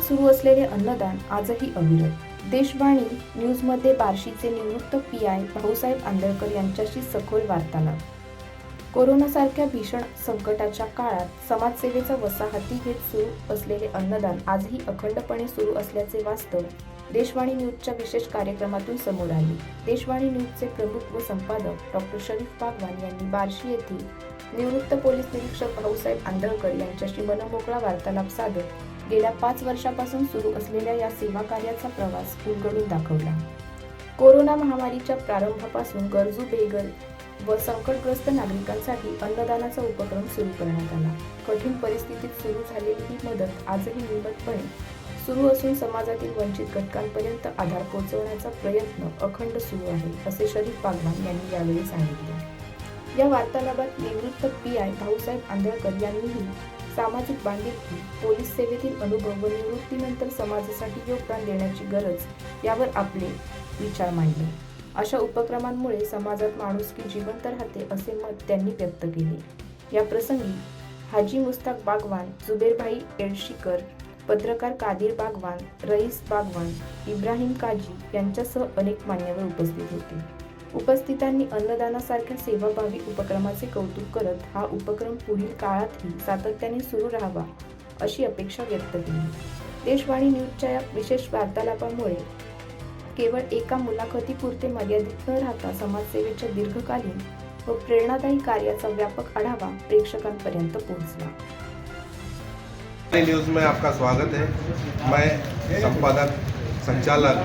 सुरू असलेले अन्नदान आजही अविरत। देशवाणी न्यूजमध्ये बार्शीचे निवृत्त पीआय भाऊसाहेब आंदळकर यांच्याशी सखोल वार्तालाप। कोरोनासारख्या भीषण संकटाच्या काळात समाजसेवेचा वसा हाती घेत सुरू असलेले अन्नदान आजही अखंडपणे सुरू असल्याचे वास्तव देशवाणी न्यूजच्या विशेष कार्यक्रमातून समोर आले। देशवाणी न्यूजचे प्रमुख व संपादक डॉक्टर शरीफ बागवान यांनी बार्शी येथील निवृत्त पोलीस निरीक्षक भाऊसाहेब आंदळकर यांच्याशी मनमोकळा वार्तालाप साधत गेल्या 5 वर्षापासून सुरू असलेल्या या सेवा कार्याचा प्रवास उलगडून दाखवला। कोरोना महामारीच्या प्रारंभापासून गरजू बेघर व संकटग्रस्त नागरिकांसाठी अन्नदानाचा उपक्रम सुरू करण्यात आला। कठीण परिस्थितीत सुरू झालेली ही मदत आजही नियमितपणे सुरू असून समाजातील वंचित घटकांपर्यंत आधार पोहोचवण्याचा प्रयत्न अखंड सुरू आहे, असे शरीफ बागवान यांनी यावेळी सांगितले। या वार्तालापात निवृत्त पीआय भाऊसाहेब आंदळकर यांनीही सामाजिक बांधिलकी, पोलीस सेवेतील अनुभव व निवृत्तीनंतर समाजासाठी योगदान देण्याची गरज यावर आपले विचार मांडले। अशा उपक्रमांमुळे समाजात माणुसकी जिवंत राहते, असे मत त्यांनी व्यक्त केले। या प्रसंगी हाजी मुस्ताक बागवान, जुबेरभाई एडशीकर, पत्रकार कादिर बागवान, रईस बागवान, इब्राहिम काजी यांच्यासह अनेक मान्यवर उपस्थित होते। उपस्थितांनी अन्नदानासारख्या सेवाभावी उपक्रमाचे कौतुक करत हा उपक्रम पुढील काळातही सातत्याने सुरू राहावा अशी अपेक्षा व्यक्त केली। देशवाणी न्यूजच्या या विशेष वार्तालापामुळे केवळ एका मुलाखतीपुरते मर्यादित न राहता समाजसेवेच्या दीर्घकालीन व प्रेरणादायी कार्याचा व्यापक आढावा प्रेक्षकांपर्यंत पोहोचला। न्यूज़ में आपका स्वागत है। मैं संपादक संचालक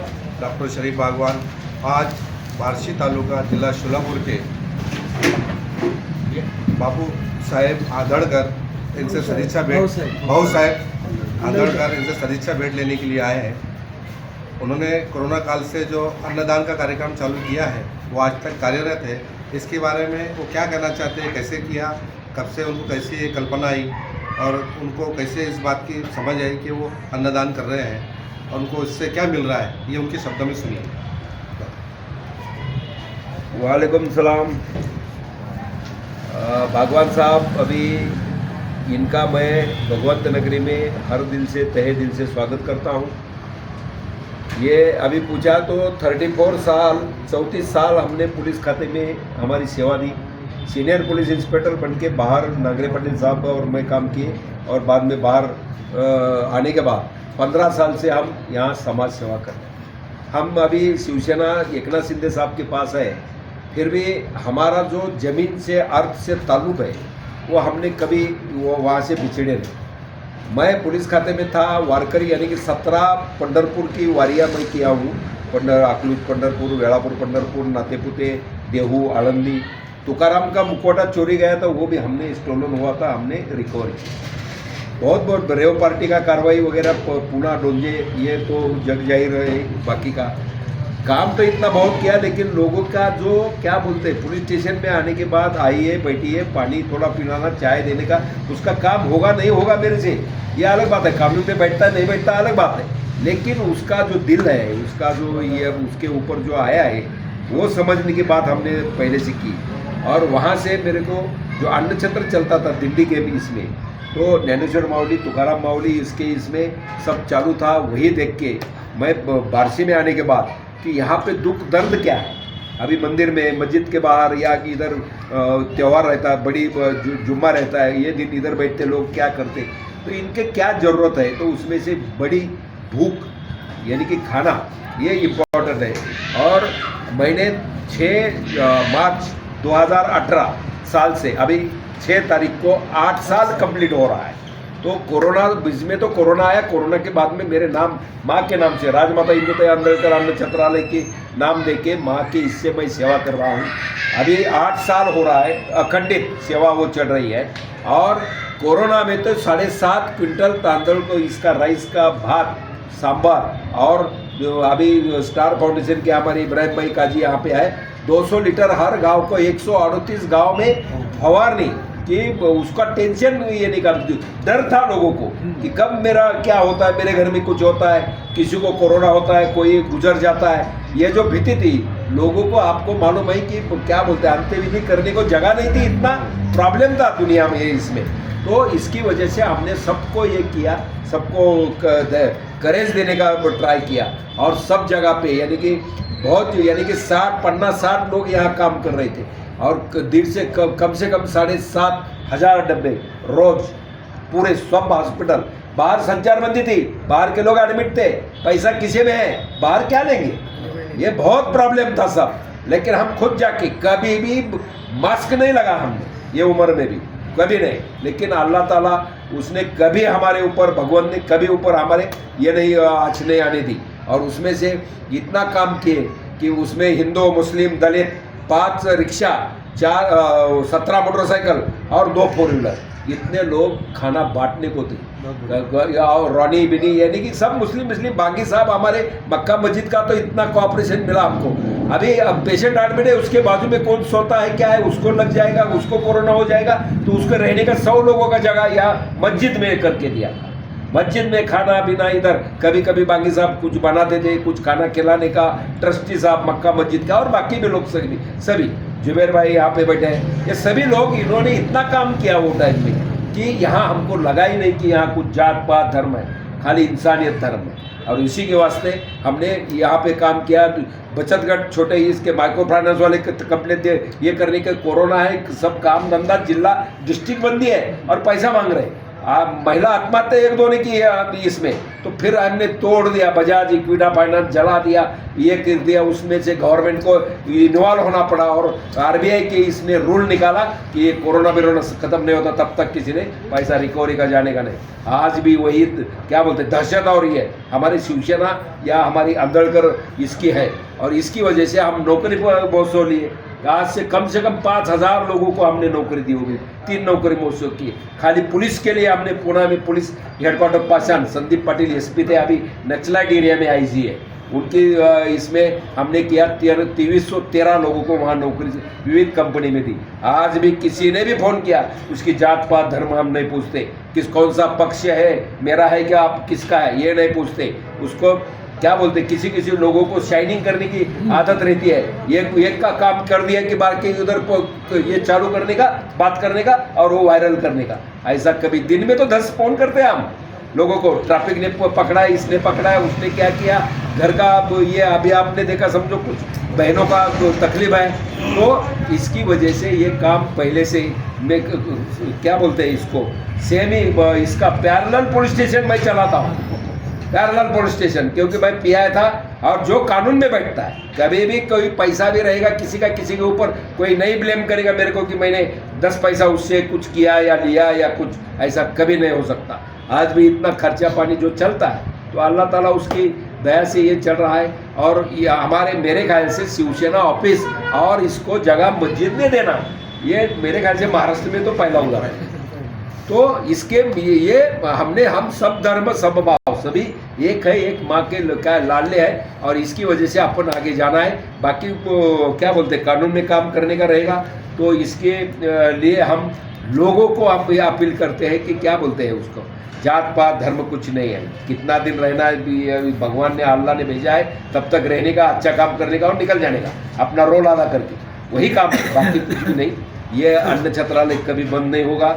डॉक्टर शरीफ बागवान आज बार्शी तालुका जिला शोलापुर के बाबू साहेब आंदळकर इनसे सदिच्छा भेंट भाऊ साहेब आंदळकर इनसे सदिच्छा भेंट लेने के लिए आए हैं। उन्होंने कोरोना काल से जो अन्नदान का कार्यक्रम चालू किया है वो आज तक कार्यरत है। इसके बारे में वो क्या कहना चाहते हैं, कैसे किया, कब से उनको कैसी ये कल्पना आई और उनको कैसे इस बात की समझ आई कि वो अन्नदान कर रहे हैं और उनको इससे क्या मिल रहा है, ये उनके शब्दों में सुनिए। वालेकुम सलाम। बागवान साहब, अभी इनका मैं भगवंत नगरी में हर दिल से तहे दिल से स्वागत करता हूँ। ये अभी पूछा तो 34 साल 34 साल हमने पुलिस खाते में हमारी सेवा दी। सीनियर पुलिस इंस्पेक्टर बन के बाहर नागरे पटेल साहब और मैं काम किए और बाद में बाहर आने के बाद 15 साल से हम यहाँ समाज सेवा कर रहे हैं। हम अभी शिवसेना एकनाथ शिंदे साहब के पास है, फिर भी हमारा जो ज़मीन से अर्थ से ताल्लुक़ है वो हमने कभी वो वहाँ से बिछड़े नहीं। मैं पुलिस खाते में था, वारकरी यानी कि 17 पंढरपुर की वारियाँ मैं किया हूँ। अकलूज पंढरपुर, वेळापुर पंढरपुर, नातेपुते, देहू, आळंदी। तुकाराम का मुखौटा चोरी गया था, वो भी हमने स्टोलन हुआ था, हमने रिकवर किया। बहुत रेव पार्टी का कार्रवाई वगैरह, पूना डोंजे, ये तो जग जाहिर है। बाकी का काम तो इतना बहुत किया, लेकिन लोगों का जो क्या बोलते हैं, पुलिस स्टेशन में आने के बाद आइए बैठिए, पानी थोड़ा पिलाना, चाय देने का, उसका काम होगा नहीं होगा मेरे से ये अलग बात है। कानून में बैठता है नहीं बैठता अलग बात है, लेकिन उसका जो दिल है, उसका जो ये उसके ऊपर जो आया है वो समझने की बात हमने पहले से की। और वहाँ से मेरे को जो अन्न छत्र चलता था दिल्ली के भी इसमें, तो ज्ञानेश्वर मावली, तुकाराम मावली, इसके इसमें सब चालू था। वही देख के मैं बार्शी में आने के बाद कि यहाँ पे दुख दर्द क्या है। अभी मंदिर में, मस्जिद के बाहर या कि इधर त्यौहार रहता है, बड़ी जुम्मा रहता है, ये दिन इधर बैठते लोग क्या करते, तो इनके क्या ज़रूरत है, तो उसमें से बड़ी भूख यानी कि खाना ये इम्पोर्टेंट है। और मैंने 6 मार्च 2018 साल से अभी 6 तारीख को 8 साल कंप्लीट हो रहा है। तो कोरोना बीच में तो कोरोना आया, कोरोना के बाद में मेरे नाम माँ के नाम से राजमाता इंदुताई आंदळकर अन्न छत्रालय के नाम देके माँ के इससे मैं सेवा कर रहा हूँ। अभी 8 साल हो रहा है, अखंडित सेवा वो चल रही है। और कोरोना में तो 7.5 क्विंटल तांदूळ को इसका राइस का भात, सांभर, और अभी स्टार फाउंडेशन के हमारे इब्राहिम भाई काजी यहाँ पे है, 200 लीटर हर गांव को 138 गांव में फवारनी कि उसका टेंशन ये निकाल, डर था लोगों को कि कब मेरा क्या होता है, मेरे घर में कुछ होता है, किसी को कोरोना होता है, कोई गुजर जाता है, ये जो भीति थी लोगों को। आपको मालूम है कि क्या बोलते हैं, अंत्यविधि करने को जगह नहीं थी, इतना प्रॉब्लम था दुनिया में इसमें। तो इसकी वजह से हमने सबको ये किया, सबको करेज देने का ट्राई किया और सब जगह पे यानी कि 60 लोग यहाँ काम कर रहे थे और दिन से कम 7,500 डब्बे रोज पूरे सब हॉस्पिटल। बाहर संचारबंदी थी, बाहर के लोग एडमिट थे, पैसा किसी में है, बाहर क्या लेंगे, ये बहुत प्रॉब्लम था सब। लेकिन हम खुद जाके कभी भी मास्क नहीं लगा हमने ये उम्र में भी कभी नहीं, लेकिन अल्लाह ताला उसने कभी हमारे ऊपर, भगवान ने कभी ऊपर हमारे ये नहीं आँच नहीं आने दी और उसमें से इतना काम किए कि उसमें हिंदू मुस्लिम दलित 5 रिक्शा 17 मोटरसाइकिल और 2 4 व्हीलर, इतने लोग खाना बांटने को थे। और रॉनी बिनी यानी कि सब मुस्लिम बागी साहब हमारे मक्का मस्जिद का तो इतना कोऑपरेशन मिला हमको। अभी अब पेशेंट एडमिट है, उसके बाजू में कौन सोता है क्या है, उसको लग जाएगा, उसको कोरोना हो जाएगा, तो उसको रहने का 100 लोगों का जगह यहाँ मस्जिद में करके दिया था। मस्जिद में खाना पीना, इधर कभी कभी बागी साहब कुछ बनाते थे, कुछ खाना खिलाने का, ट्रस्टी साहब मक्का मस्जिद का और बाकी भी लोग सभी जुबैर भाई यहाँ पे बैठे हैं, ये सभी लोग इन्होंने इतना काम किया वो टाइम में कि यहाँ हमको लगा ही नहीं कि यहाँ कुछ जात पात धर्म है, खाली इंसानियत धर्म है। और इसी के वास्ते हमने यहाँ पे काम किया। बचत घट छोटे ही इसके माइक्रो फाइनेंस वाले कंप्लेंट दे ये करने के कोरोना है, सब काम धंधा जिला डिस्ट्रिक्ट बंदी है और पैसा मांग रहे हैं। महिला आत्महत्या 1-2 ने की है इसमें, तो फिर हमने तोड़ दिया, बजाज इक्विटा फाइनेंस जला दिया, ये कर दिया, उसमें से गवर्नमेंट को इन्वॉल्व होना पड़ा और आरबीआई के इसने रूल निकाला कि ये कोरोना खत्म नहीं होता तब तक किसी ने पैसा रिकवरी का जाने का नहीं। आज भी वही क्या बोलते दहशत हो रही है हमारी शिवसेना या हमारी आंदोलकर इसकी है और इसकी वजह से हम नौकरी बहुत सो लिए। आज से कम 5,000 लोगों को हमने नौकरी दी होगी, 3 नौकरी मौसू की। खाली पुलिस के लिए हमने पुणे में पुलिस हेडक्वार्टर पाषाण संदीप पाटिल एसपी थे, अभी नक्सलाइट एरिया में आईजी है, उनकी इसमें हमने किया 2313 लोगों को वहाँ नौकरी विविध कंपनी में दी। आज भी किसी ने भी फ़ोन किया उसकी जात पात धर्म हम नहीं पूछते, कौन सा पक्ष है, मेरा है क्या आप किसका है, ये नहीं पूछते। उसको क्या बोलते किसी लोगों को शाइनिंग करने की आदत रहती है, ये एक का काम कर दिया कि बाकी उधर ये चालू करने का, बात करने का और वो वायरल करने का। ऐसा कभी दिन में तो 10 फोन करते हैं हम लोगों को, ट्रैफिक ने पकड़ा है, इसने पकड़ा है, उसने क्या किया, घर का ये अभी आपने देखा, समझो कुछ बहनों का तो तकलीफ है, तो इसकी वजह से ये काम पहले से मैं क्या बोलते हैं इसको सेमी इसका पैरेलल पुलिस स्टेशन मैं चलाता हूँ, पैरेलल पुलिस स्टेशन, क्योंकि भाई पीआई था और जो कानून में बैठता है, कभी भी कोई पैसा भी रहेगा किसी के ऊपर कोई नहीं ब्लेम करेगा मेरे को कि मैंने 10 पैसा उससे कुछ किया या लिया या कुछ, ऐसा कभी नहीं हो सकता। आज भी इतना खर्चा पानी जो चलता है तो अल्लाह ताला उसकी दया से ये चल रहा है। और ये हमारे मेरे ख्याल से शिवसेना ऑफिस और इसको जगह मस्जिद में देना, ये मेरे ख्याल से महाराष्ट्र में तो पहला हुआ है। तो इसके ये हम सब धर्म सब भाव सभी एक है, एक माँ के क्या लाडले है और इसकी वजह से अपन आगे जाना है। बाकी क्या बोलते कानून में काम करने का रहेगा, तो इसके लिए हम लोगों को आप अपील करते हैं कि क्या बोलते हैं उसको, जात पात धर्म कुछ नहीं है, कितना दिन रहना है भगवान ने अल्लाह ने भेजा है तब तक रहने का, अच्छा काम करने का और निकल जाने का, अपना रोल अदा करके वही काम है, बाकी कुछ भी नहीं। ये अन्न छत्रालय कभी बंद नहीं होगा।